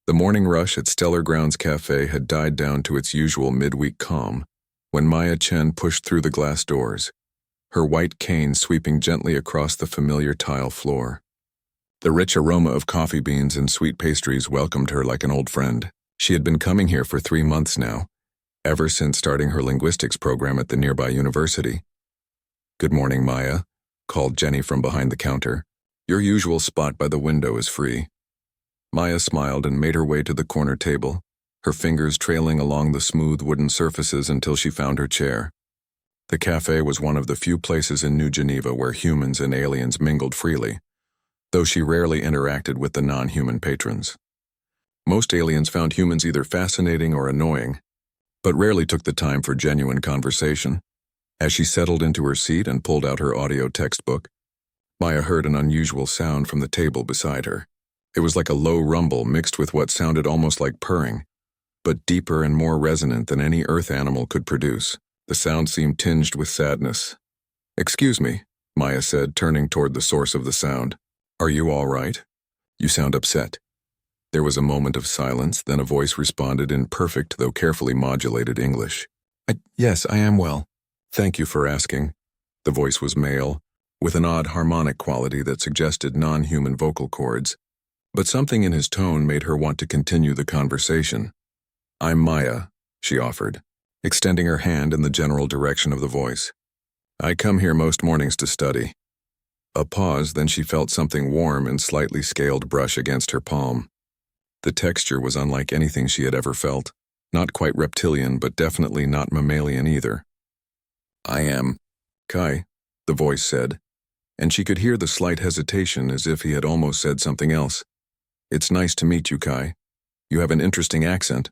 The morning rush at Stellar Grounds Café had died down to its usual midweek calm when Maya Chen pushed through the glass doors, her white cane sweeping gently across the familiar tile floor. The rich aroma of coffee beans and sweet pastries welcomed her like an old friend. She had been coming here for 3 months now, ever since starting her linguistics program at the nearby university. "Good morning, Maya," called Jenny from behind the counter. "Your usual spot by the window is free." Maya smiled and made her way to the corner table, her fingers trailing along the smooth wooden surfaces until she found her chair. The cafe was one of the few places in New Geneva where humans and aliens mingled freely, though she rarely interacted with the non-human patrons. Most aliens found humans either fascinating or annoying, but rarely took the time for genuine conversation. As she settled into her seat and pulled out her audio textbook, Maya heard an unusual sound from the table beside her. It was like a low rumble mixed with what sounded almost like purring, but deeper and more resonant than any earth animal could produce. The sound seemed tinged with sadness. "Excuse me," Maya said, turning toward the source of the sound. "Are you all right? You sound upset." There was a moment of silence, then a voice responded in perfect though carefully modulated English. Yes, I am well. Thank you for asking." The voice was male, with an odd harmonic quality that suggested non-human vocal cords, but something in his tone made her want to continue the conversation. "I'm Maya," she offered, extending her hand in the general direction of the voice. "I come here most mornings to study." A pause, then she felt something warm and slightly scaled brush against her palm. The texture was unlike anything she had ever felt, not quite reptilian but definitely not mammalian either. "I am Kai," the voice said, and she could hear the slight hesitation as if he had almost said something else. "It's nice to meet you, Kai. You have an interesting accent.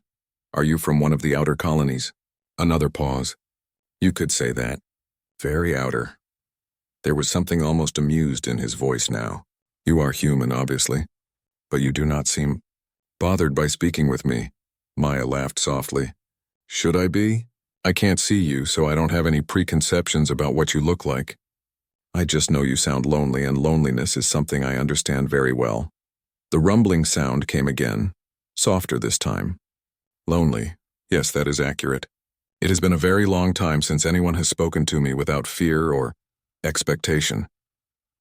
Are you from one of the outer colonies?" Another pause. "You could say that. Very outer." There was something almost amused in his voice now. "You are human, obviously, but you do not seem bothered by speaking with me." Maya laughed softly. "Should I be? I can't see you, so I don't have any preconceptions about what you look like. I just know you sound lonely, and loneliness is something I understand very well." The rumbling sound came again, softer this time. "Lonely. Yes, that is accurate. It has been a very long time since anyone has spoken to me without fear or expectation."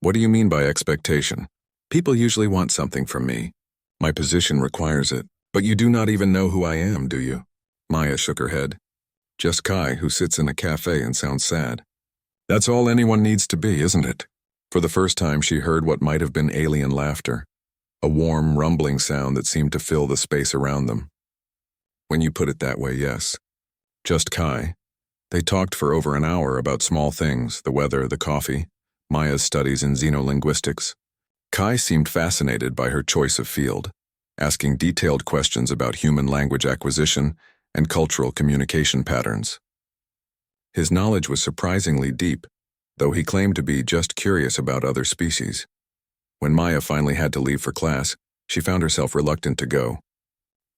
"What do you mean by expectation?" "People usually want something from me. My position requires it. But you do not even know who I am, do you?" Maya shook her head. "Just Kai, who sits in a cafe and sounds sad. That's all anyone needs to be, isn't it?" For the first time she heard what might have been alien laughter, a warm, rumbling sound that seemed to fill the space around them. "When you put it that way, yes. Just Kai." They talked for over an hour about small things, the weather, the coffee, Maya's studies in xenolinguistics. Kai seemed fascinated by her choice of field, asking detailed questions about human language acquisition and cultural communication patterns. His knowledge was surprisingly deep, though he claimed to be just curious about other species. When Maya finally had to leave for class, she found herself reluctant to go.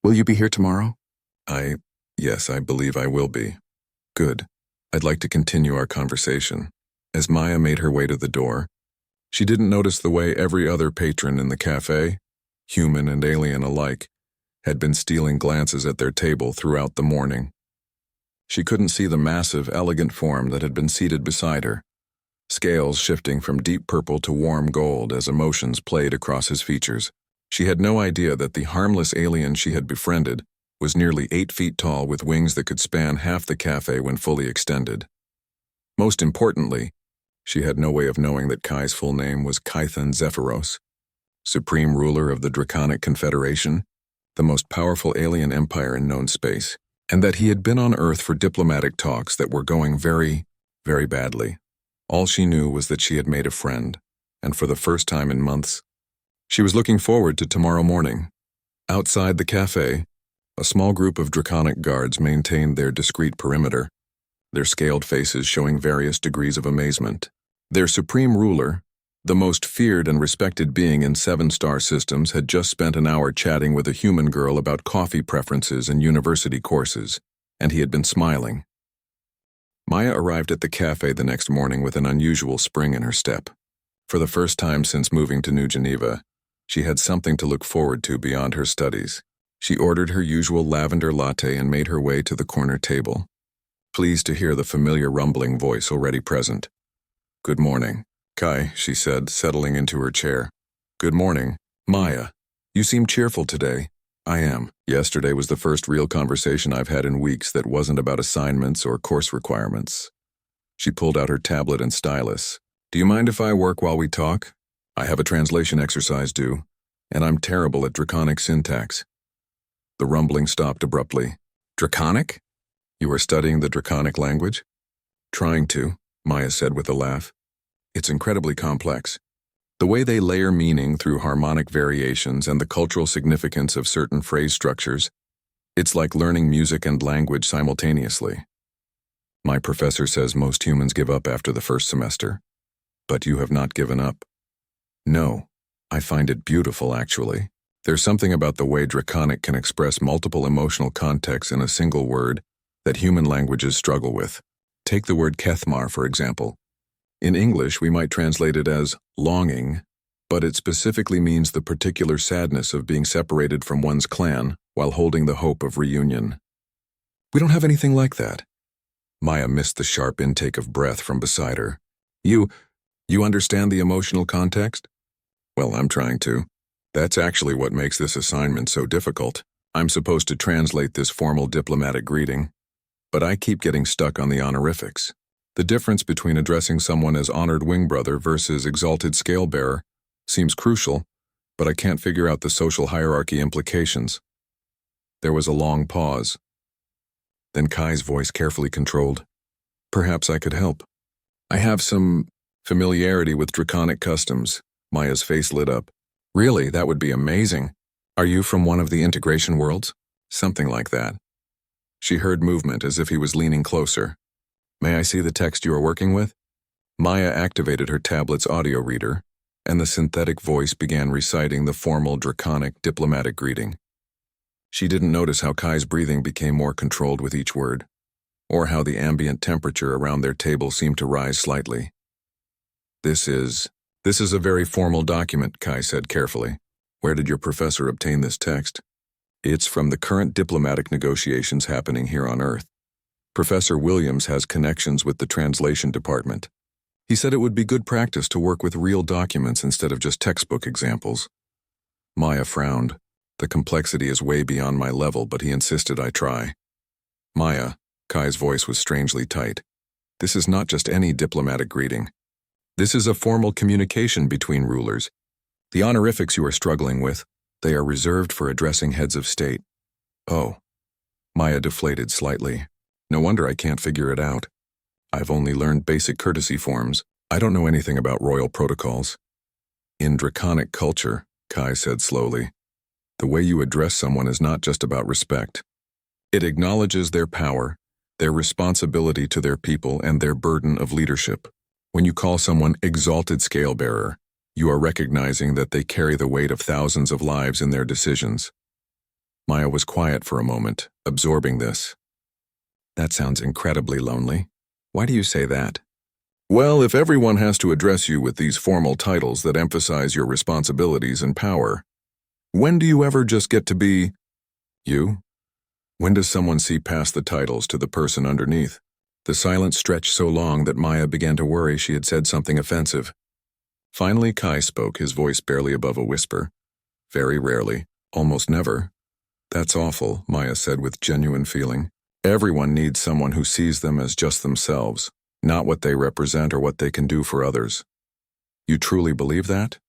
"Will you be here tomorrow?" Yes, I believe I will be." "Good. I'd like to continue our conversation." As Maya made her way to the door, she didn't notice the way every other patron in the cafe, human and alien alike, had been stealing glances at their table throughout the morning. She couldn't see the massive, elegant form that had been seated beside her, scales shifting from deep purple to warm gold as emotions played across his features. She had no idea that the harmless alien she had befriended was nearly 8 feet tall with wings that could span half the cafe when fully extended. Most importantly, she had no way of knowing that Kai's full name was Kython Zephyros, Supreme Ruler of the Draconic Confederation, the most powerful alien empire in known space, and that he had been on Earth for diplomatic talks that were going very, very badly. All she knew was that she had made a friend, and for the first time in months, she was looking forward to tomorrow morning. Outside the cafe, a small group of draconic guards maintained their discreet perimeter, their scaled faces showing various degrees of amazement. Their supreme ruler, the most feared and respected being in 7-star systems, had just spent an hour chatting with a human girl about coffee preferences and university courses, and he had been smiling. Maya arrived at the cafe the next morning with an unusual spring in her step. For the first time since moving to New Geneva, she had something to look forward to beyond her studies. She ordered her usual lavender latte and made her way to the corner table, pleased to hear the familiar rumbling voice already present. "Good morning, Kai," she said, settling into her chair. "Good morning, Maya. You seem cheerful today." "I am. Yesterday was the first real conversation I've had in weeks that wasn't about assignments or course requirements." She pulled out her tablet and stylus. "Do you mind if I work while we talk? I have a translation exercise due, and I'm terrible at draconic syntax." The rumbling stopped abruptly. "Draconic? You are studying the draconic language?" "Trying to," Maya said with a laugh. "It's incredibly complex. The way they layer meaning through harmonic variations and the cultural significance of certain phrase structures, it's like learning music and language simultaneously. My professor says most humans give up after the first semester. But you have not given up." "No, I find it beautiful, actually. There's something about the way draconic can express multiple emotional contexts in a single word that human languages struggle with. Take the word Kethmar, for example. In English, we might translate it as longing, but it specifically means the particular sadness of being separated from one's clan while holding the hope of reunion. We don't have anything like that." Maya missed the sharp intake of breath from beside her. You understand the emotional context?" "Well, I'm trying to. That's actually what makes this assignment so difficult. I'm supposed to translate this formal diplomatic greeting, but I keep getting stuck on the honorifics. The difference between addressing someone as honored wing brother versus exalted scale bearer seems crucial, but I can't figure out the social hierarchy implications." There was a long pause. Then Kai's voice carefully controlled. "Perhaps I could help. I have some familiarity with draconic customs." Maya's face lit up. "Really, that would be amazing. Are you from one of the integration worlds?" "Something like that." She heard movement as if he was leaning closer. "May I see the text you are working with?" Maya activated her tablet's audio reader, and the synthetic voice began reciting the formal draconic diplomatic greeting. She didn't notice how Kai's breathing became more controlled with each word, or how the ambient temperature around their table seemed to rise slightly. This is a very formal document," Kai said carefully. "Where did your professor obtain this text?" "It's from the current diplomatic negotiations happening here on Earth. Professor Williams has connections with the translation department. He said it would be good practice to work with real documents instead of just textbook examples." Maya frowned. "The complexity is way beyond my level, but he insisted I try." "Maya," Kai's voice was strangely tight, "this is not just any diplomatic greeting. This is a formal communication between rulers. The honorifics you are struggling with, they are reserved for addressing heads of state." "Oh." Maya deflated slightly. "No wonder I can't figure it out. I've only learned basic courtesy forms. I don't know anything about royal protocols." "In draconic culture," Kai said slowly, "the way you address someone is not just about respect. It acknowledges their power, their responsibility to their people, and their burden of leadership. When you call someone exalted scale bearer, you are recognizing that they carry the weight of thousands of lives in their decisions." Maya was quiet for a moment, absorbing this. "That sounds incredibly lonely. Why do you say that?" "Well, if everyone has to address you with these formal titles that emphasize your responsibilities and power, when do you ever just get to be you? When does someone see past the titles to the person underneath?" The silence stretched so long that Maya began to worry she had said something offensive. Finally, Kai spoke, his voice barely above a whisper. "Very rarely, almost never." "That's awful," Maya said with genuine feeling. "Everyone needs someone who sees them as just themselves, not what they represent or what they can do for others." "You truly believe that?"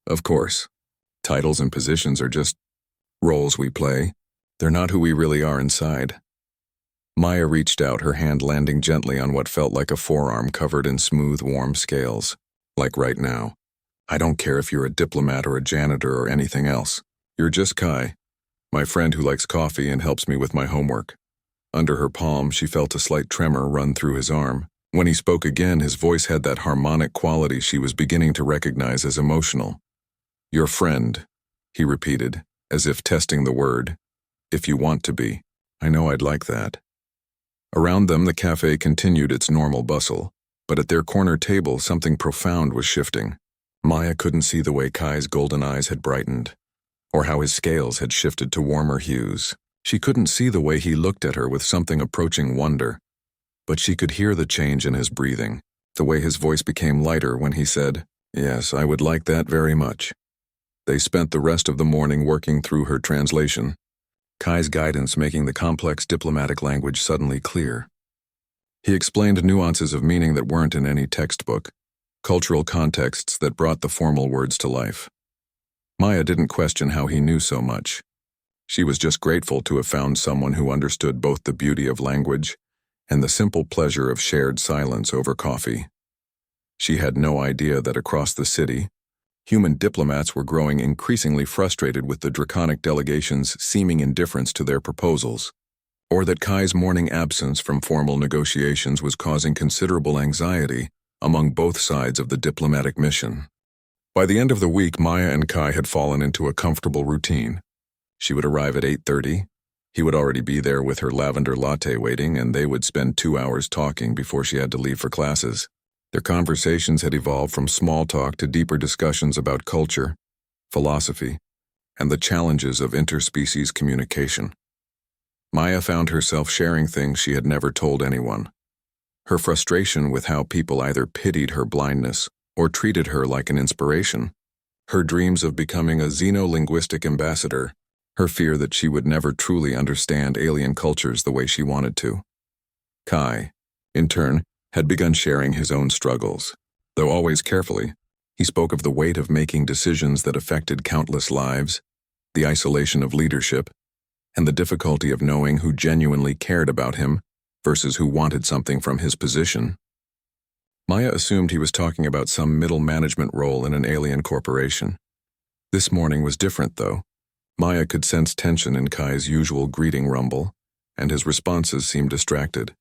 "Of course. Titles and positions are just roles we play. They're not who we really are inside." Maya reached out, her hand landing gently on what felt like a forearm covered in smooth, warm scales. "Like right now. I don't care if you're a diplomat or a janitor or anything else. You're just Kai, my friend who likes coffee and helps me with my homework." Under her palm, she felt a slight tremor run through his arm. When he spoke again, his voice had that harmonic quality she was beginning to recognize as emotional. "Your friend," he repeated, as if testing the word. "If you want to be. I know I'd like that." Around them, the cafe continued its normal bustle, but at their corner table, something profound was shifting. Maya couldn't see the way Kai's golden eyes had brightened, or how his scales had shifted to warmer hues. She couldn't see the way he looked at her with something approaching wonder, but she could hear the change in his breathing, the way his voice became lighter when he said, "Yes, I would like that very much." They spent the rest of the morning working through her translation, Kai's guidance making the complex diplomatic language suddenly clear. He explained nuances of meaning that weren't in any textbook, cultural contexts that brought the formal words to life. Maya didn't question how he knew so much. She was just grateful to have found someone who understood both the beauty of language and the simple pleasure of shared silence over coffee. She had no idea that across the city, human diplomats were growing increasingly frustrated with the draconic delegation's seeming indifference to their proposals, or that Kai's morning absence from formal negotiations was causing considerable anxiety among both sides of the diplomatic mission. By the end of the week, Maya and Kai had fallen into a comfortable routine. She would arrive at 8:30. He would already be there with her lavender latte waiting, and they would spend 2 hours talking before she had to leave for classes. Their conversations had evolved from small talk to deeper discussions about culture, philosophy, and the challenges of interspecies communication. Maya found herself sharing things she had never told anyone. Her frustration with how people either pitied her blindness or treated her like an inspiration, her dreams of becoming a xenolinguistic ambassador, her fear that she would never truly understand alien cultures the way she wanted to. Kai, in turn, had begun sharing his own struggles. Though always carefully, he spoke of the weight of making decisions that affected countless lives, the isolation of leadership, and the difficulty of knowing who genuinely cared about him versus who wanted something from his position. Maya assumed he was talking about some middle management role in an alien corporation. This morning was different, though. Maya could sense tension in Kai's usual greeting rumble, and his responses seemed distracted.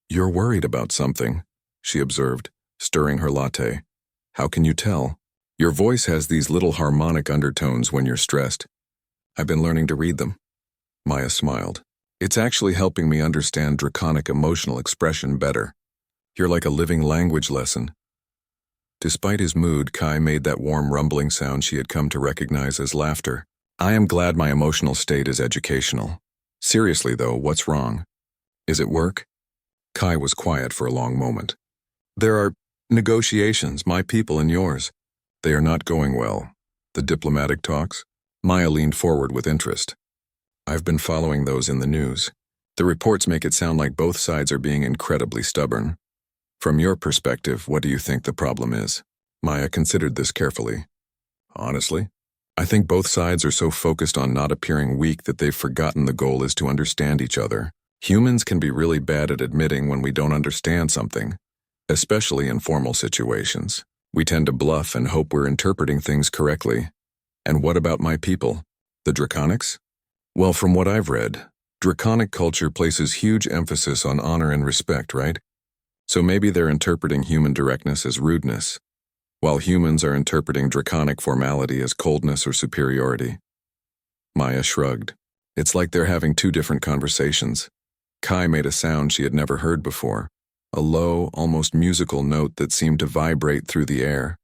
"You're worried about something," she observed, stirring her latte. "How can you tell? Your voice has these little harmonic undertones when you're stressed." "I've been learning to read them." Maya smiled. "It's actually helping me understand draconic emotional expression better. You're like a living language lesson." Despite his mood, Kai made that warm rumbling sound she had come to recognize as laughter. "I am glad my emotional state is educational. Seriously, though, what's wrong? Is it work?" Kai was quiet for a long moment. "There are negotiations, my people and yours. They are not going well. The diplomatic talks?" Maya leaned forward with interest. "I've been following those in the news. The reports make it sound like both sides are being incredibly stubborn. From your perspective, what do you think the problem is?" Maya considered this carefully. "Honestly, I think both sides are so focused on not appearing weak that they've forgotten the goal is to understand each other. Humans can be really bad at admitting when we don't understand something, especially in formal situations. We tend to bluff and hope we're interpreting things correctly. And what about my people? The Draconics? Well, from what I've read, Draconic culture places huge emphasis on honor and respect, right? So maybe they're interpreting human directness as rudeness, while humans are interpreting Draconic formality as coldness or superiority." Maya shrugged. "It's like they're having two different conversations." Kai made a sound she had never heard before, a low, almost musical note that seemed to vibrate through the air.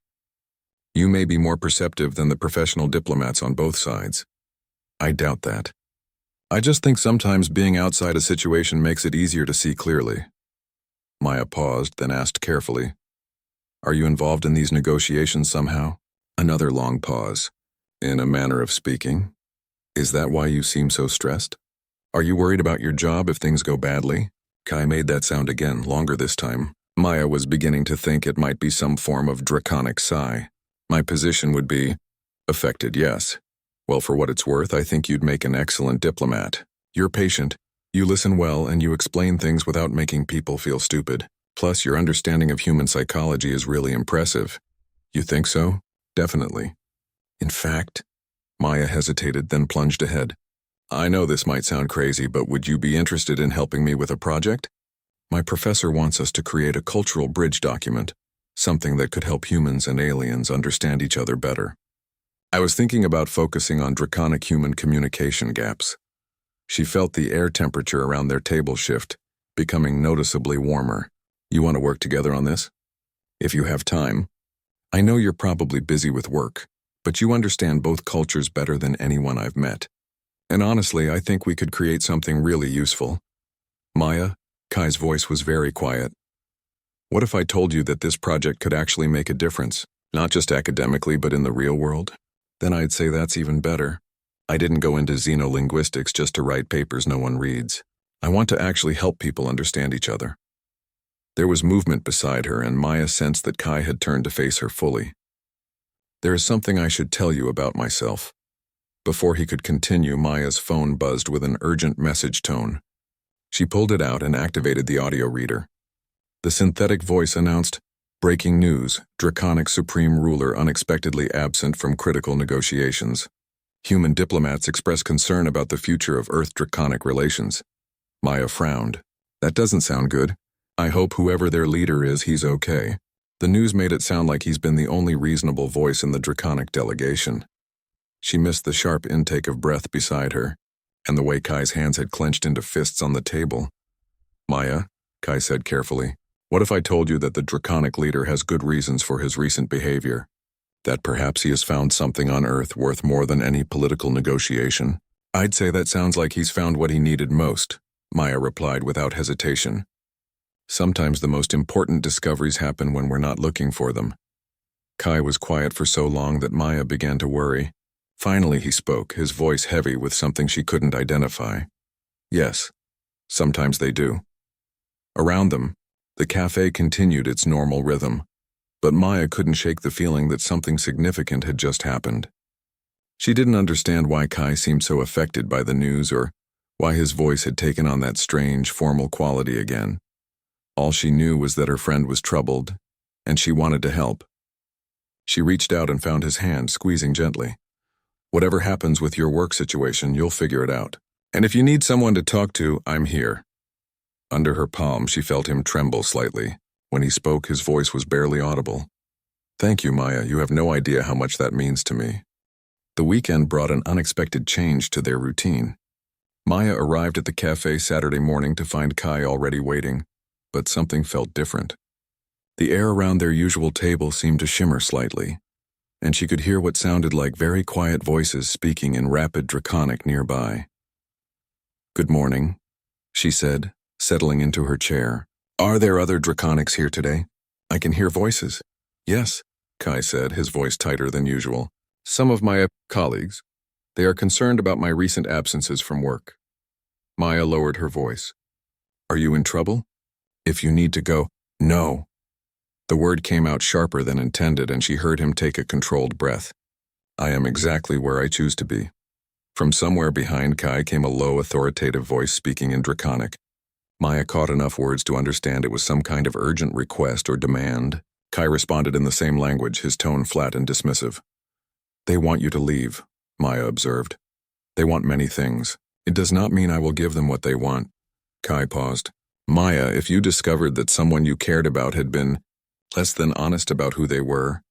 "You may be more perceptive than the professional diplomats on both sides." "I doubt that. I just think sometimes being outside a situation makes it easier to see clearly." Maya paused, then asked carefully, "Are you involved in these negotiations somehow?" Another long pause. "In a manner of speaking. Is that why you seem so stressed? Are you worried about your job if things go badly?" Kai made that sound again, longer this time. Maya was beginning to think it might be some form of draconic sigh. "My position would be affected, yes. Well, for what it's worth, I think you'd make an excellent diplomat. You're patient, you listen well, and you explain things without making people feel stupid. Plus, your understanding of human psychology is really impressive." "You think so?" "Definitely. In fact," Maya hesitated, then plunged ahead. "I know this might sound crazy, but would you be interested in helping me with a project? My professor wants us to create a cultural bridge document, something that could help humans and aliens understand each other better. I was thinking about focusing on draconic human communication gaps." She felt the air temperature around their table shift, becoming noticeably warmer. "You want to work together on this? If you have time. I know you're probably busy with work, but you understand both cultures better than anyone I've met. And honestly, I think we could create something really useful. Maya, Kai's voice was very quiet. What if I told you that this project could actually make a difference, not just academically but in the real world? Then I'd say that's even better. I didn't go into xenolinguistics just to write papers no one reads. I want to actually help people understand each other. There was movement beside her, and Maya sensed that Kai had turned to face her fully. There is something I should tell you about myself. Before he could continue, Maya's phone buzzed with an urgent message tone. She pulled it out and activated the audio reader. The synthetic voice announced, "Breaking news, Draconic Supreme Ruler unexpectedly absent from critical negotiations. Human diplomats express concern about the future of Earth-Draconic relations." Maya frowned. That doesn't sound good. I hope whoever their leader is, he's okay. The news made it sound like he's been the only reasonable voice in the Draconic delegation. She missed the sharp intake of breath beside her, and the way Kai's hands had clenched into fists on the table. "Maya," Kai said carefully, "what if I told you that the Draconic leader has good reasons for his recent behavior? That perhaps he has found something on Earth worth more than any political negotiation?" "I'd say that sounds like he's found what he needed most," Maya replied without hesitation. "Sometimes the most important discoveries happen when we're not looking for them." Kai was quiet for so long that Maya began to worry. Finally he spoke, his voice heavy with something she couldn't identify. "Yes, sometimes they do." Around them, the cafe continued its normal rhythm, but Maya couldn't shake the feeling that something significant had just happened. She didn't understand why Kai seemed so affected by the news or why his voice had taken on that strange, formal quality again. All she knew was that her friend was troubled, and she wanted to help. She reached out and found his hand, squeezing gently. "Whatever happens with your work situation, you'll figure it out. And if you need someone to talk to, I'm here." Under her palm, she felt him tremble slightly. When he spoke, his voice was barely audible. "Thank you, Maya. You have no idea how much that means to me." The weekend brought an unexpected change to their routine. Maya arrived at the cafe Saturday morning to find Kai already waiting, but something felt different. The air around their usual table seemed to shimmer slightly, and she could hear what sounded like very quiet voices speaking in rapid Draconic nearby. "Good morning," she said, settling into her chair. "Are there other Draconics here today? I can hear voices." "Yes," Kai said, his voice tighter than usual. "Some of my colleagues. They are concerned about my recent absences from work." Maya lowered her voice. "Are you in trouble? If you need to go." "No." The word came out sharper than intended, and she heard him take a controlled breath. "I am exactly where I choose to be." From somewhere behind Kai came a low, authoritative voice speaking in Draconic. Maya caught enough words to understand it was some kind of urgent request or demand. Kai responded in the same language, his tone flat and dismissive. "They want you to leave," Maya observed. "They want many things. It does not mean I will give them what they want." Kai paused. "Maya, if you discovered that someone you cared about had been less than honest about who they were,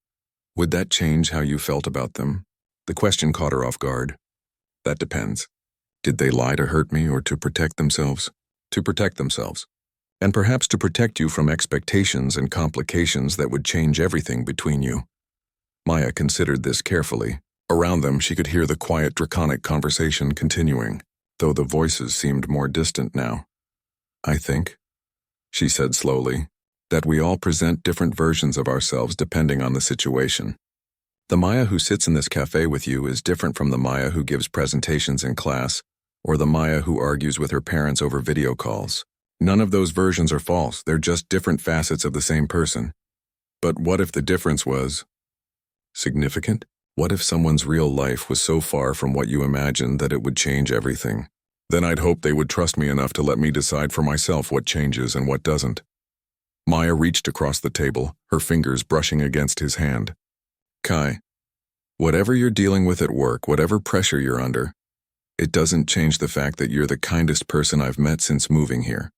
would that change how you felt about them?" The question caught her off guard. "That depends. Did they lie to hurt me or to protect themselves?" "To protect themselves. And perhaps to protect you from expectations and complications that would change everything between you." Maya considered this carefully. Around them, she could hear the quiet Draconic conversation continuing, though the voices seemed more distant now. "I think," she said slowly, "that we all present different versions of ourselves depending on the situation. The Maya who sits in this cafe with you is different from the Maya who gives presentations in class, or the Maya who argues with her parents over video calls. None of those versions are false, they're just different facets of the same person. But what if the difference was significant? What if someone's real life was so far from what you imagined that it would change everything? Then I'd hope they would trust me enough to let me decide for myself what changes and what doesn't." Maya reached across the table, her fingers brushing against his hand. "Kai, whatever you're dealing with at work, whatever pressure you're under, it doesn't change the fact that you're the kindest person I've met since moving here.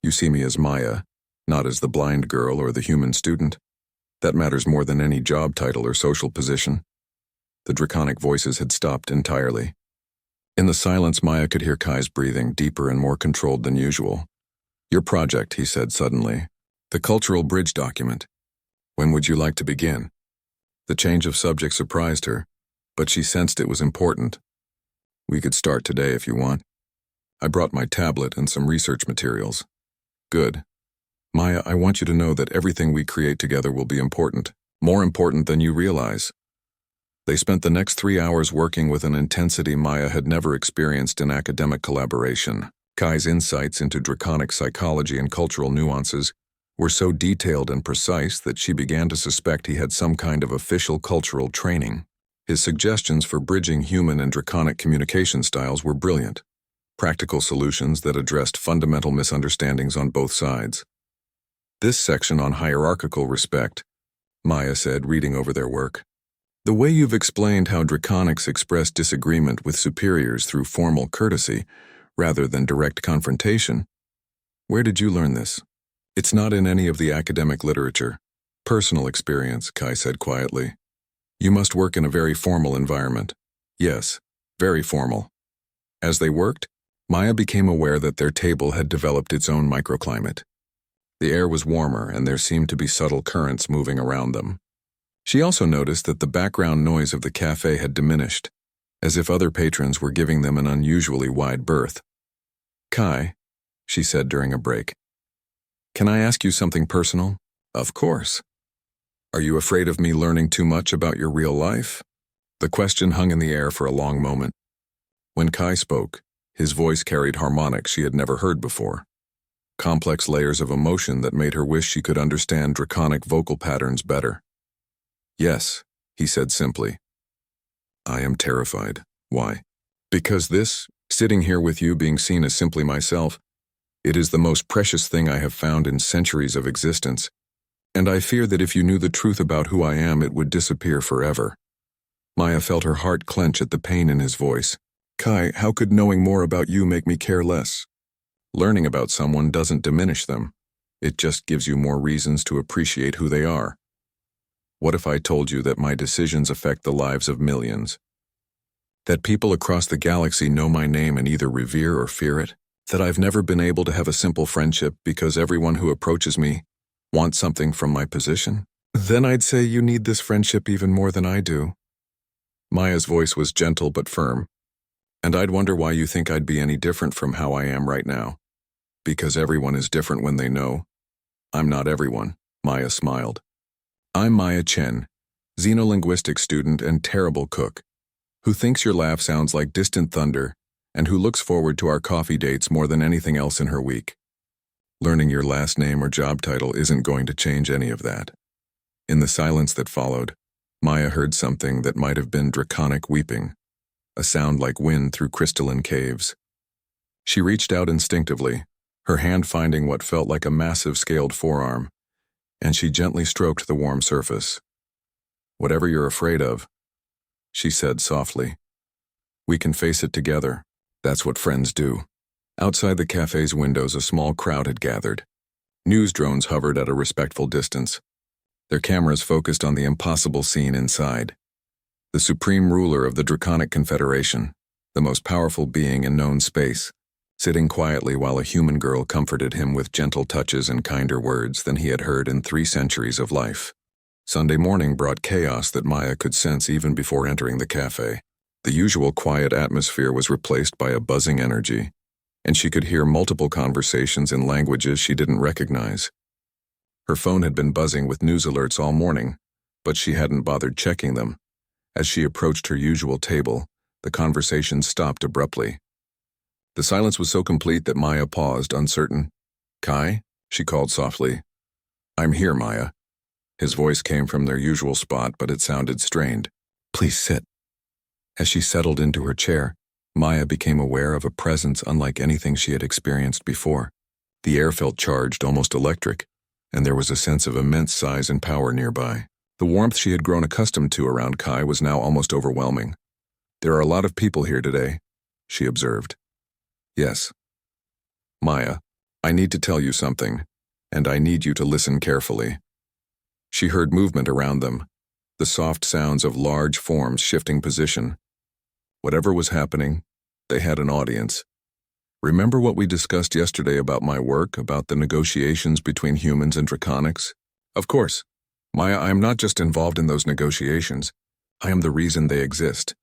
You see me as Maya, not as the blind girl or the human student. That matters more than any job title or social position." The Draconic voices had stopped entirely. In the silence, Maya could hear Kai's breathing, deeper and more controlled than usual. "Your project," he said suddenly. "The cultural bridge document. When would you like to begin?" The change of subject surprised her, but she sensed it was important. We could start today if you want. I brought my tablet and some research materials. Good. Maya, I want you to know that everything we create together will be important, more important than you realize. They spent the next 3 hours working with an intensity Maya had never experienced in academic collaboration. Kai's insights into draconic psychology and cultural nuances were so detailed and precise that she began to suspect he had some kind of official cultural training. His suggestions for bridging human and draconic communication styles were brilliant, practical solutions that addressed fundamental misunderstandings on both sides. This section on hierarchical respect, Maya said, reading over their work. The way you've explained how draconics express disagreement with superiors through formal courtesy, rather than direct confrontation. Where did you learn this? It's not in any of the academic literature. Personal experience, Kai said quietly. You must work in a very formal environment. Yes, very formal. As they worked, Maya became aware that their table had developed its own microclimate. The air was warmer and there seemed to be subtle currents moving around them. She also noticed that the background noise of the cafe had diminished, as if other patrons were giving them an unusually wide berth. Kai, she said during a break, can I ask you something personal? Of course. Are you afraid of me learning too much about your real life? The question hung in the air for a long moment. When Kai spoke, his voice carried harmonics she had never heard before, complex layers of emotion that made her wish she could understand draconic vocal patterns better. Yes, he said simply. I am terrified. Why? Because this, sitting here with you being seen as simply myself, it is the most precious thing I have found in centuries of existence, and I fear that if you knew the truth about who I am, it would disappear forever. Maya felt her heart clench at the pain in his voice. Kai, how could knowing more about you make me care less? Learning about someone doesn't diminish them. It just gives you more reasons to appreciate who they are. What if I told you that my decisions affect the lives of millions? That people across the galaxy know my name and either revere or fear it? That I've never been able to have a simple friendship because everyone who approaches me wants something from my position? Then I'd say you need this friendship even more than I do. Maya's voice was gentle but firm. And I'd wonder why you think I'd be any different from how I am right now. Because everyone is different when they know. I'm not everyone, Maya smiled. I'm Maya Chen, xenolinguistics student and terrible cook, who thinks your laugh sounds like distant thunder and who looks forward to our coffee dates more than anything else in her week. Learning your last name or job title isn't going to change any of that. In the silence that followed, Maya heard something that might have been draconic weeping, a sound like wind through crystalline caves. She reached out instinctively, her hand finding what felt like a massive scaled forearm, and she gently stroked the warm surface. Whatever you're afraid of, she said softly. We can face it together. That's what friends do. Outside the cafe's windows, a small crowd had gathered. News drones hovered at a respectful distance, their cameras focused on the impossible scene inside. The supreme ruler of the Draconic Confederation, the most powerful being in known space, sitting quietly while a human girl comforted him with gentle touches and kinder words than he had heard in 3 centuries of life. Sunday morning brought chaos that Maya could sense even before entering the cafe. The usual quiet atmosphere was replaced by a buzzing energy, and she could hear multiple conversations in languages she didn't recognize. Her phone had been buzzing with news alerts all morning, but she hadn't bothered checking them. As she approached her usual table, the conversation stopped abruptly. The silence was so complete that Maya paused, uncertain. Kai? She called softly. I'm here, Maya. His voice came from their usual spot, but it sounded strained. Please sit. As she settled into her chair, Maya became aware of a presence unlike anything she had experienced before. The air felt charged, almost electric, and there was a sense of immense size and power nearby. The warmth she had grown accustomed to around Kai was now almost overwhelming. There are a lot of people here today, she observed. Yes. Maya, I need to tell you something, and I need you to listen carefully. She heard movement around them, the soft sounds of large forms shifting position. Whatever was happening, they had an audience. Remember what we discussed yesterday about my work, about the negotiations between humans and draconics? Of course, Maya, I am not just involved in those negotiations. I am the reason they exist.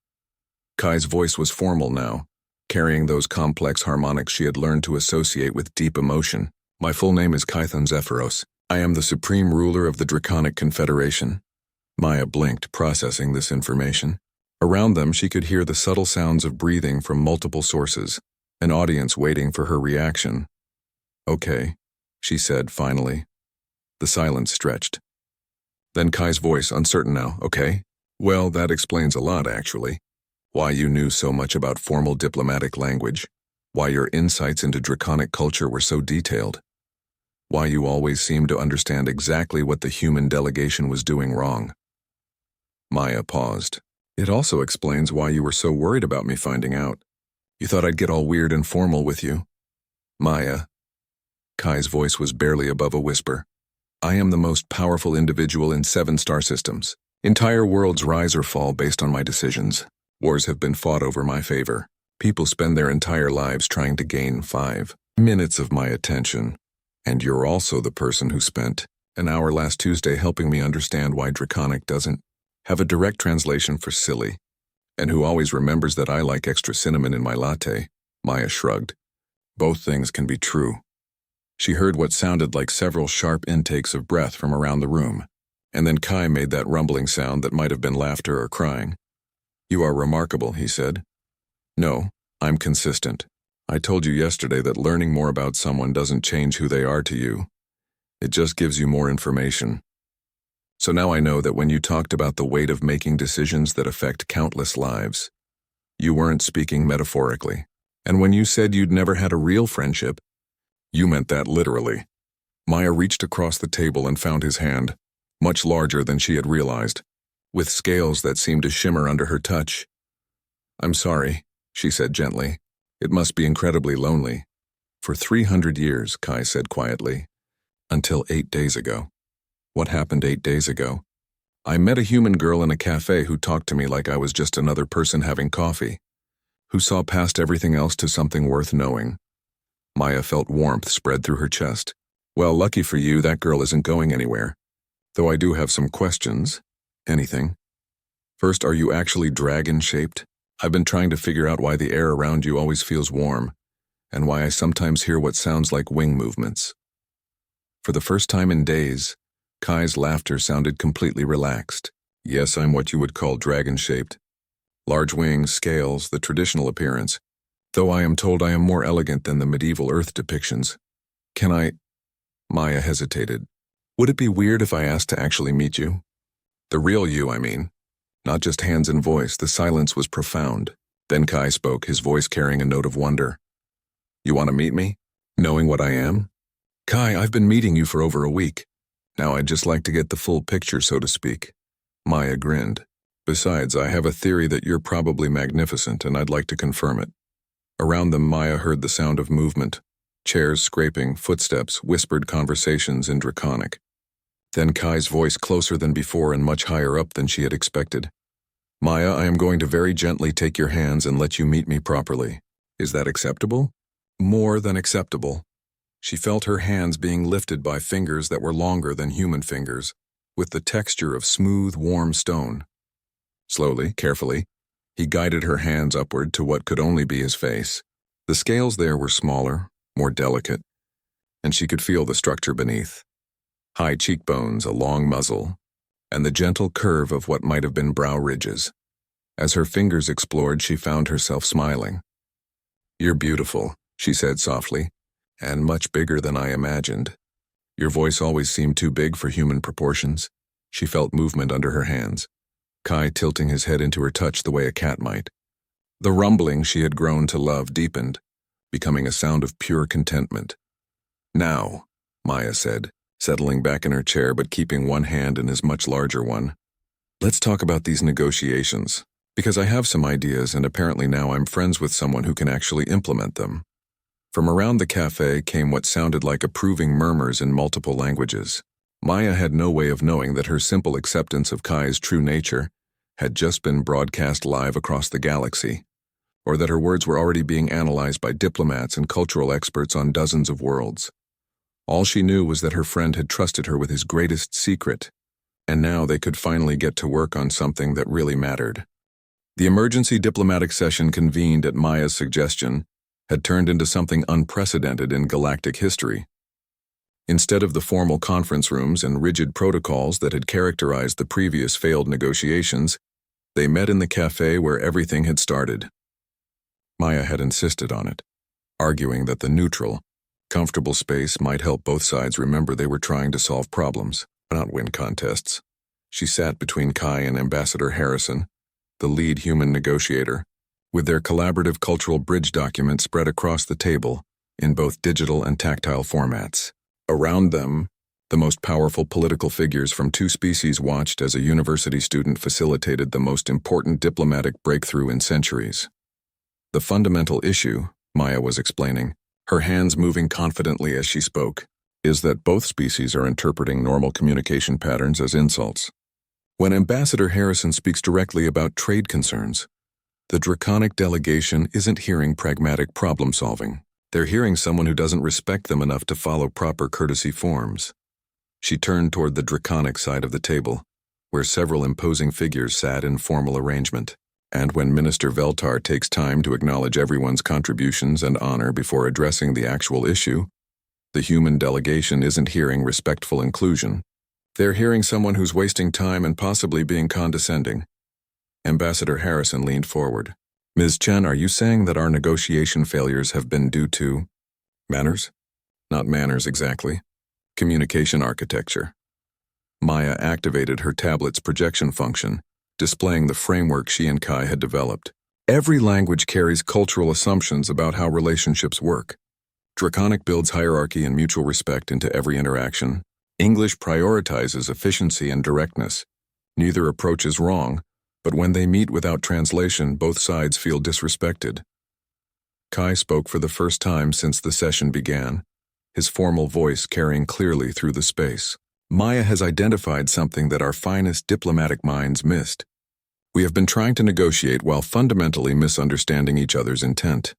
Kai's voice was formal now, carrying those complex harmonics she had learned to associate with deep emotion. My full name is Kython Zephyros. I am the supreme ruler of the Draconic Confederation. Maya blinked, processing this information. Around them, she could hear the subtle sounds of breathing from multiple sources, an audience waiting for her reaction. Okay, she said finally. The silence stretched. Then Kai's voice, uncertain now, okay? Well, that explains a lot, actually. Why you knew so much about formal diplomatic language, why your insights into draconic culture were so detailed, why you always seemed to understand exactly what the human delegation was doing wrong. Maya paused. It also explains why you were so worried about me finding out. You thought I'd get all weird and formal with you. Maya. Kai's voice was barely above a whisper. I am the most powerful individual in 7 star systems. Entire worlds rise or fall based on my decisions. Wars have been fought over my favor. People spend their entire lives trying to gain 5 minutes of my attention. And you're also the person who spent an hour last Tuesday helping me understand why Draconic doesn't have a direct translation for silly, and who always remembers that I like extra cinnamon in my latte. Maya shrugged. Both things can be true. She heard what sounded like several sharp intakes of breath from around the room, and then Kai made that rumbling sound that might have been laughter or crying. You are remarkable, he said. No, I'm consistent. I told you yesterday that learning more about someone doesn't change who they are to you. It just gives you more information. So now I know that when you talked about the weight of making decisions that affect countless lives, you weren't speaking metaphorically. And when you said you'd never had a real friendship, you meant that literally. Maya reached across the table and found his hand, much larger than she had realized, with scales that seemed to shimmer under her touch. I'm sorry, she said gently. It must be incredibly lonely. For 300 years, Kai said quietly. Until 8 days ago. What happened 8 days ago? I met a human girl in a cafe who talked to me like I was just another person having coffee, who saw past everything else to something worth knowing. Maya felt warmth spread through her chest. Well, lucky for you, that girl isn't going anywhere. Though I do have some questions. Anything. First, are you actually dragon-shaped? I've been trying to figure out why the air around you always feels warm, and why I sometimes hear what sounds like wing movements. For the first time in days, Kai's laughter sounded completely relaxed. Yes, I'm what you would call dragon-shaped. Large wings, scales, the traditional appearance, though I am told I am more elegant than the medieval Earth depictions. Can I? Maya hesitated. Would it be weird if I asked to actually meet you? The real you, I mean. Not just hands and voice, the silence was profound. Then Kai spoke, his voice carrying a note of wonder. You want to meet me? Knowing what I am? Kai, I've been meeting you for over a week. Now I'd just like to get the full picture, so to speak. Maya grinned. Besides, I have a theory that you're probably magnificent, and I'd like to confirm it. Around them, Maya heard the sound of movement. Chairs scraping, footsteps, whispered conversations in Draconic. Then Kai's voice closer than before and much higher up than she had expected. Maya, I am going to very gently take your hands and let you meet me properly. Is that acceptable? More than acceptable. She felt her hands being lifted by fingers that were longer than human fingers, with the texture of smooth, warm stone. Slowly, carefully, he guided her hands upward to what could only be his face. The scales there were smaller, more delicate, and she could feel the structure beneath. High cheekbones, a long muzzle, and the gentle curve of what might have been brow ridges. As her fingers explored, she found herself smiling. You're beautiful, she said softly, and much bigger than I imagined. Your voice always seemed too big for human proportions. She felt movement under her hands, Kai tilting his head into her touch the way a cat might. The rumbling she had grown to love deepened, becoming a sound of pure contentment. Now, Maya said, settling back in her chair but keeping one hand in his much larger one. Let's talk about these negotiations, because I have some ideas and apparently now I'm friends with someone who can actually implement them. From around the cafe came what sounded like approving murmurs in multiple languages. Maya had no way of knowing that her simple acceptance of Kai's true nature had just been broadcast live across the galaxy, or that her words were already being analyzed by diplomats and cultural experts on dozens of worlds. All she knew was that her friend had trusted her with his greatest secret, and now they could finally get to work on something that really mattered. The emergency diplomatic session convened at Maya's suggestion had turned into something unprecedented in galactic history. Instead of the formal conference rooms and rigid protocols that had characterized the previous failed negotiations, they met in the café where everything had started. Maya had insisted on it, arguing that the neutral, comfortable space might help both sides remember they were trying to solve problems, not win contests. She sat between Kai and Ambassador Harrison, the lead human negotiator, with their collaborative cultural bridge document spread across the table in both digital and tactile formats. Around them, the most powerful political figures from two species watched as a university student facilitated the most important diplomatic breakthrough in centuries. The fundamental issue, Maya was explaining, her hands moving confidently as she spoke, is that both species are interpreting normal communication patterns as insults. When Ambassador Harrison speaks directly about trade concerns, the draconic delegation isn't hearing pragmatic problem-solving. They're hearing someone who doesn't respect them enough to follow proper courtesy forms. She turned toward the draconic side of the table, where several imposing figures sat in formal arrangement. And when Minister Veltar takes time to acknowledge everyone's contributions and honor before addressing the actual issue, the human delegation isn't hearing respectful inclusion. They're hearing someone who's wasting time and possibly being condescending. Ambassador Harrison leaned forward. Ms. Chen, are you saying that our negotiation failures have been due to manners? Not manners exactly. Communication architecture. Maya activated her tablet's projection function, displaying the framework she and Kai had developed. Every language carries cultural assumptions about how relationships work. Draconic builds hierarchy and mutual respect into every interaction. English prioritizes efficiency and directness. Neither approach is wrong, but when they meet without translation, both sides feel disrespected. Kai spoke for the first time since the session began, his formal voice carrying clearly through the space. Maya has identified something that our finest diplomatic minds missed. We have been trying to negotiate while fundamentally misunderstanding each other's intent.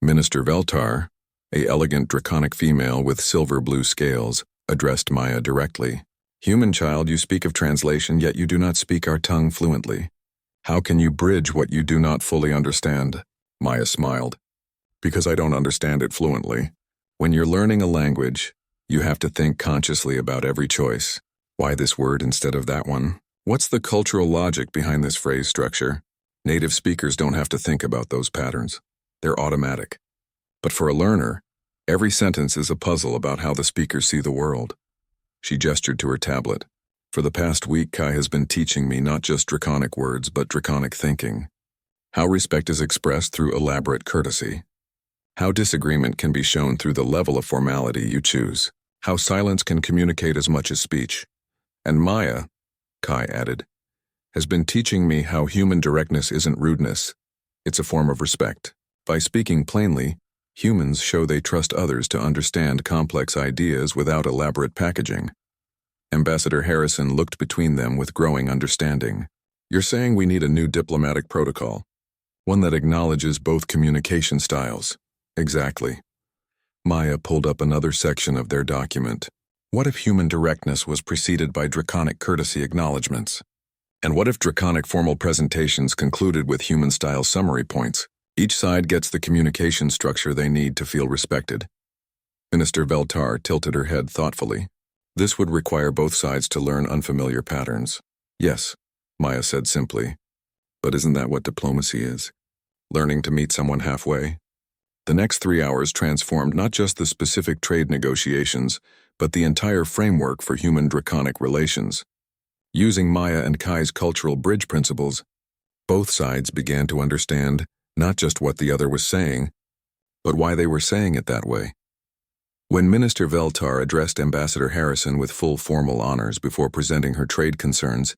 Minister Veltar, a elegant draconic female with silver blue scales, addressed Maya directly. Human child, you speak of translation, yet you do not speak our tongue fluently. How can you bridge what you do not fully understand? Maya smiled. Because I don't understand it fluently. When you're learning a language, you have to think consciously about every choice. Why this word instead of that one? What's the cultural logic behind this phrase structure? Native speakers don't have to think about those patterns. They're automatic. But for a learner, every sentence is a puzzle about how the speakers see the world. She gestured to her tablet. For the past week, Kai has been teaching me not just draconic words, but draconic thinking. How respect is expressed through elaborate courtesy. How disagreement can be shown through the level of formality you choose. How silence can communicate as much as speech. And Maya, Kai added, has been teaching me how human directness isn't rudeness. It's a form of respect. By speaking plainly, humans show they trust others to understand complex ideas without elaborate packaging. Ambassador Harrison looked between them with growing understanding. You're saying we need a new diplomatic protocol, one that acknowledges both communication styles. Exactly. Maya pulled up another section of their document. What if human directness was preceded by draconic courtesy acknowledgments? And what if draconic formal presentations concluded with human-style summary points? Each side gets the communication structure they need to feel respected. Minister Veltar tilted her head thoughtfully. This would require both sides to learn unfamiliar patterns. Yes, Maya said simply. But isn't that what diplomacy is? Learning to meet someone halfway? The next 3 hours transformed not just the specific trade negotiations, but the entire framework for human draconic relations. Using Maya and Kai's cultural bridge principles, both sides began to understand not just what the other was saying, but why they were saying it that way. When Minister Veltar addressed Ambassador Harrison with full formal honors before presenting her trade concerns,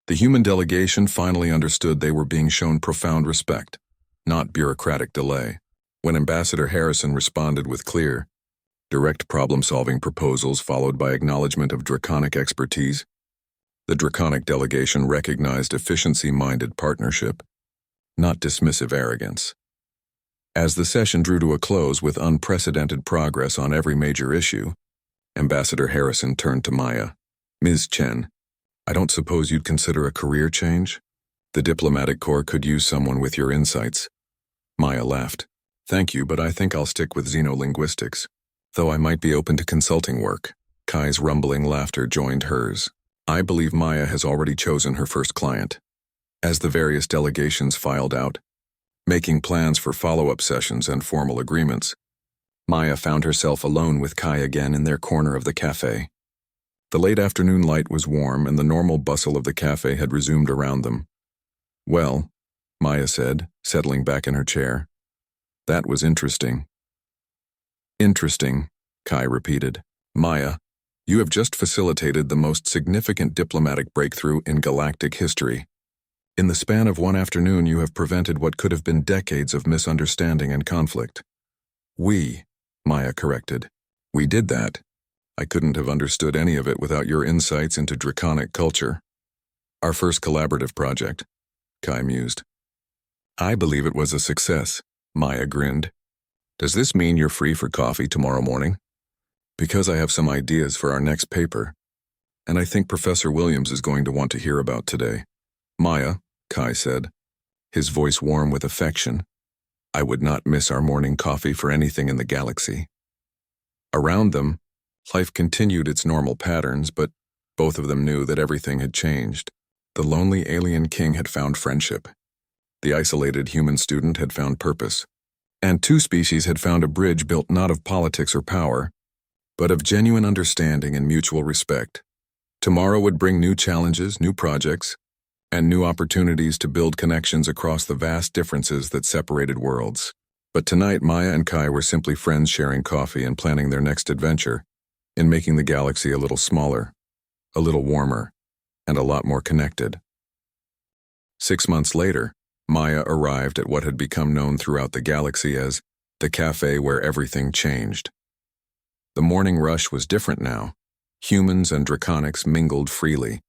the human delegation finally understood they were being shown profound respect, not bureaucratic delay. When Ambassador Harrison responded with clear, direct problem-solving proposals followed by acknowledgement of draconic expertise, the draconic delegation recognized efficiency-minded partnership, not dismissive arrogance. As the session drew to a close with unprecedented progress on every major issue, Ambassador Harrison turned to Maya. Ms. Chen, I don't suppose you'd consider a career change? The diplomatic corps could use someone with your insights. Maya laughed. Thank you, but I think I'll stick with xenolinguistics, though I might be open to consulting work. Kai's rumbling laughter joined hers. I believe Maya has already chosen her first client. As the various delegations filed out, making plans for follow-up sessions and formal agreements, Maya found herself alone with Kai again in their corner of the cafe. The late afternoon light was warm and the normal bustle of the cafe had resumed around them. Well, Maya said, settling back in her chair. That was interesting. Interesting, Kai repeated. Maya, you have just facilitated the most significant diplomatic breakthrough in galactic history. In the span of one afternoon, you have prevented what could have been decades of misunderstanding and conflict. We, Maya corrected. We did that. I couldn't have understood any of it without your insights into draconic culture. Our first collaborative project, Kai mused. I believe it was a success, Maya grinned. Does this mean you're free for coffee tomorrow morning? Because I have some ideas for our next paper, and I think Professor Williams is going to want to hear about today. Maya, Kai said, his voice warm with affection. I would not miss our morning coffee for anything in the galaxy. Around them, life continued its normal patterns, but both of them knew that everything had changed. The lonely alien king had found friendship. The isolated human student had found purpose. And two species had found a bridge built not of politics or power, but of genuine understanding and mutual respect. Tomorrow would bring new challenges, new projects, and new opportunities to build connections across the vast differences that separated worlds. But tonight, Maya and Kai were simply friends sharing coffee and planning their next adventure in making the galaxy a little smaller, a little warmer, and a lot more connected. 6 months later, Maya arrived at what had become known throughout the galaxy as the cafe where everything changed. The morning rush was different now. Humans and draconics mingled freely,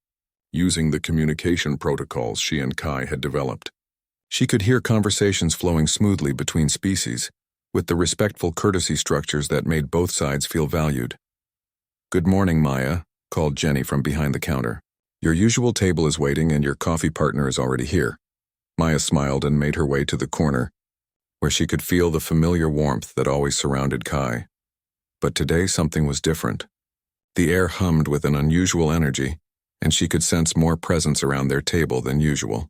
using the communication protocols she and Kai had developed. She could hear conversations flowing smoothly between species, with the respectful courtesy structures that made both sides feel valued. Good morning, Maya, called Jenny from behind the counter. Your usual table is waiting and your coffee partner is already here. Maya smiled and made her way to the corner, where she could feel the familiar warmth that always surrounded Kai. But today something was different. The air hummed with an unusual energy, and she could sense more presence around their table than usual.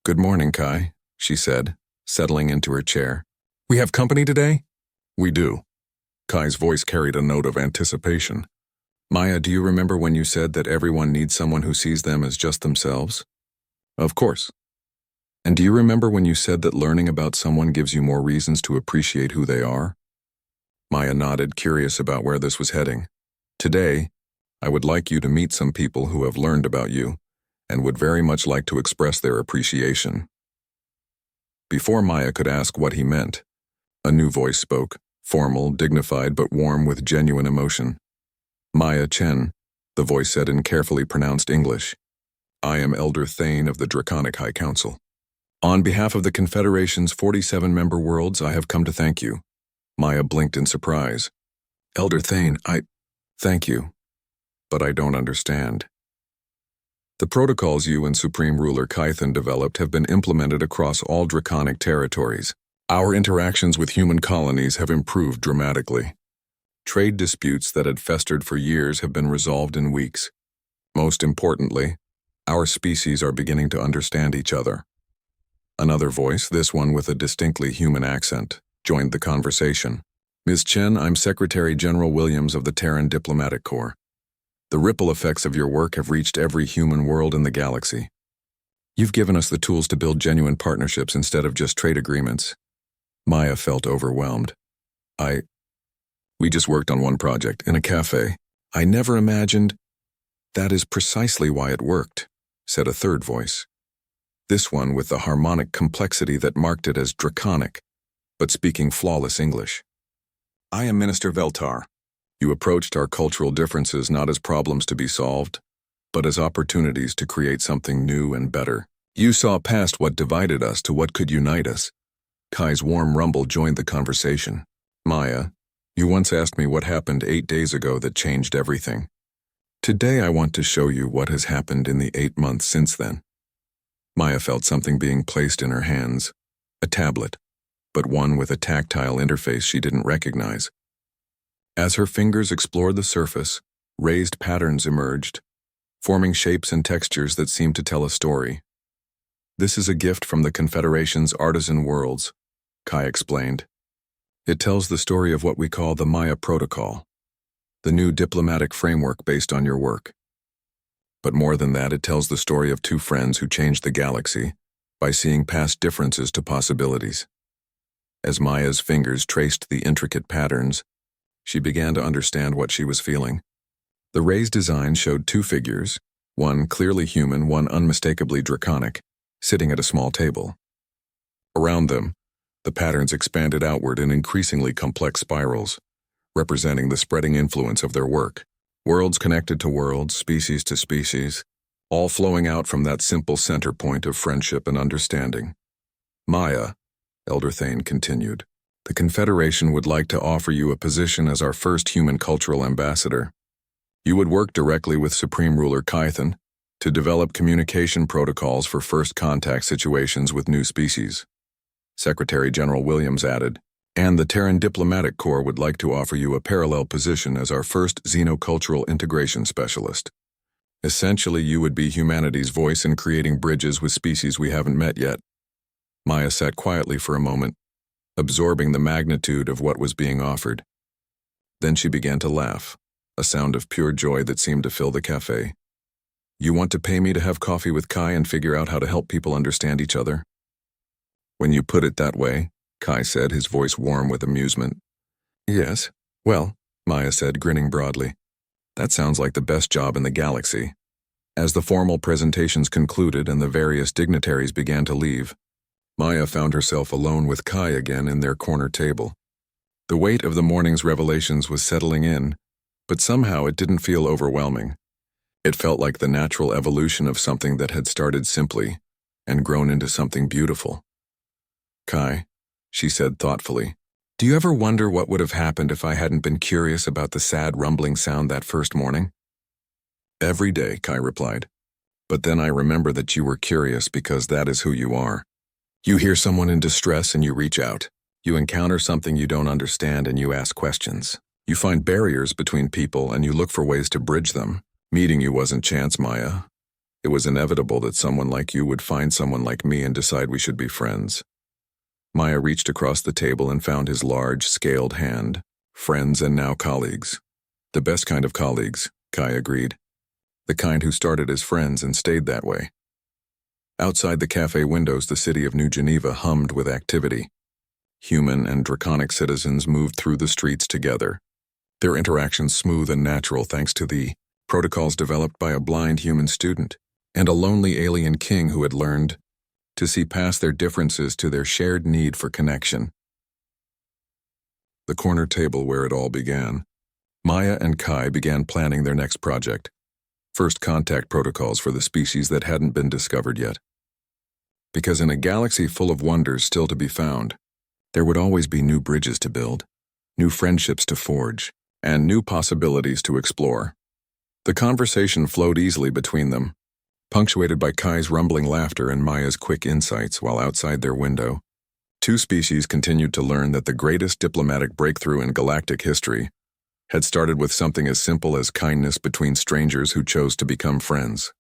Good morning, Kai, she said, settling into her chair. We have company today? We do. Kai's voice carried a note of anticipation. Maya, do you remember when you said that everyone needs someone who sees them as just themselves? Of course. And do you remember when you said that learning about someone gives you more reasons to appreciate who they are? Maya nodded, curious about where this was heading. Today, I would like you to meet some people who have learned about you and would very much like to express their appreciation. Before Maya could ask what he meant, a new voice spoke, formal, dignified, but warm with genuine emotion. Maya Chen, the voice said in carefully pronounced English. I am Elder Thane of the Draconic High Council. On behalf of the Confederation's 47-member worlds, I have come to thank you. Maya blinked in surprise. Elder Thane, thank you, but I don't understand. The protocols you and Supreme Ruler Kython developed have been implemented across all draconic territories. Our interactions with human colonies have improved dramatically. Trade disputes that had festered for years have been resolved in weeks. Most importantly, our species are beginning to understand each other. Another voice, this one with a distinctly human accent, joined the conversation. Ms. Chen, I'm Secretary General Williams of the Terran Diplomatic Corps. The ripple effects of your work have reached every human world in the galaxy. You've given us the tools to build genuine partnerships instead of just trade agreements. Maya felt overwhelmed. We just worked on one project, in a cafe. I never imagined. That is precisely why it worked, said a third voice. This one with the harmonic complexity that marked it as draconic, but speaking flawless English. I am Minister Veltar. You approached our cultural differences not as problems to be solved, but as opportunities to create something new and better. You saw past what divided us to what could unite us. Kai's warm rumble joined the conversation. Maya, you once asked me what happened 8 days ago that changed everything. Today I want to show you what has happened in the 8 months since then. Maya felt something being placed in her hands, a tablet, but one with a tactile interface she didn't recognize. As her fingers explored the surface, raised patterns emerged, forming shapes and textures that seemed to tell a story. This is a gift from the Confederation's Artisan Worlds, Kai explained. It tells the story of what we call the Maya Protocol, the new diplomatic framework based on your work. But more than that, it tells the story of two friends who changed the galaxy by seeing past differences to possibilities. As Maya's fingers traced the intricate patterns, she began to understand what she was feeling. The raised design showed two figures, one clearly human, one unmistakably draconic, sitting at a small table. Around them, the patterns expanded outward in increasingly complex spirals, representing the spreading influence of their work. Worlds connected to worlds, species to species, all flowing out from that simple center point of friendship and understanding. Maya, Elder Thane continued, the Confederation would like to offer you a position as our first human cultural ambassador. You would work directly with Supreme Ruler Kython to develop communication protocols for first contact situations with new species. Secretary General Williams added, and the Terran Diplomatic Corps would like to offer you a parallel position as our first xenocultural integration specialist. Essentially, you would be humanity's voice in creating bridges with species we haven't met yet. Maya sat quietly for a moment, absorbing the magnitude of what was being offered. Then she began to laugh, a sound of pure joy that seemed to fill the cafe. You want to pay me to have coffee with Kai and figure out how to help people understand each other? When you put it that way, Kai said, his voice warm with amusement. Yes, well, Maya said, grinning broadly. That sounds like the best job in the galaxy. As the formal presentations concluded and the various dignitaries began to leave, Maya found herself alone with Kai again in their corner table. The weight of the morning's revelations was settling in, but somehow it didn't feel overwhelming. It felt like the natural evolution of something that had started simply and grown into something beautiful. Kai, she said thoughtfully, do you ever wonder what would have happened if I hadn't been curious about the sad rumbling sound that first morning? Every day, Kai replied. But then I remember that you were curious because that is who you are. You hear someone in distress and you reach out. You encounter something you don't understand and you ask questions. You find barriers between people and you look for ways to bridge them. Meeting you wasn't chance, Maya. It was inevitable that someone like you would find someone like me and decide we should be friends. Maya reached across the table and found his large, scaled hand. Friends and now colleagues. The best kind of colleagues, Kai agreed. The kind who started as friends and stayed that way. Outside the cafe windows, the city of New Geneva hummed with activity. Human and draconic citizens moved through the streets together, their interactions smooth and natural thanks to the protocols developed by a blind human student and a lonely alien king who had learned to see past their differences to their shared need for connection. The corner table where it all began. Maya and Kai began planning their next project, first contact protocols for the species that hadn't been discovered yet. Because in a galaxy full of wonders still to be found, there would always be new bridges to build, new friendships to forge, and new possibilities to explore. The conversation flowed easily between them, punctuated by Kai's rumbling laughter and Maya's quick insights while outside their window. Two species continued to learn that the greatest diplomatic breakthrough in galactic history had started with something as simple as kindness between strangers who chose to become friends.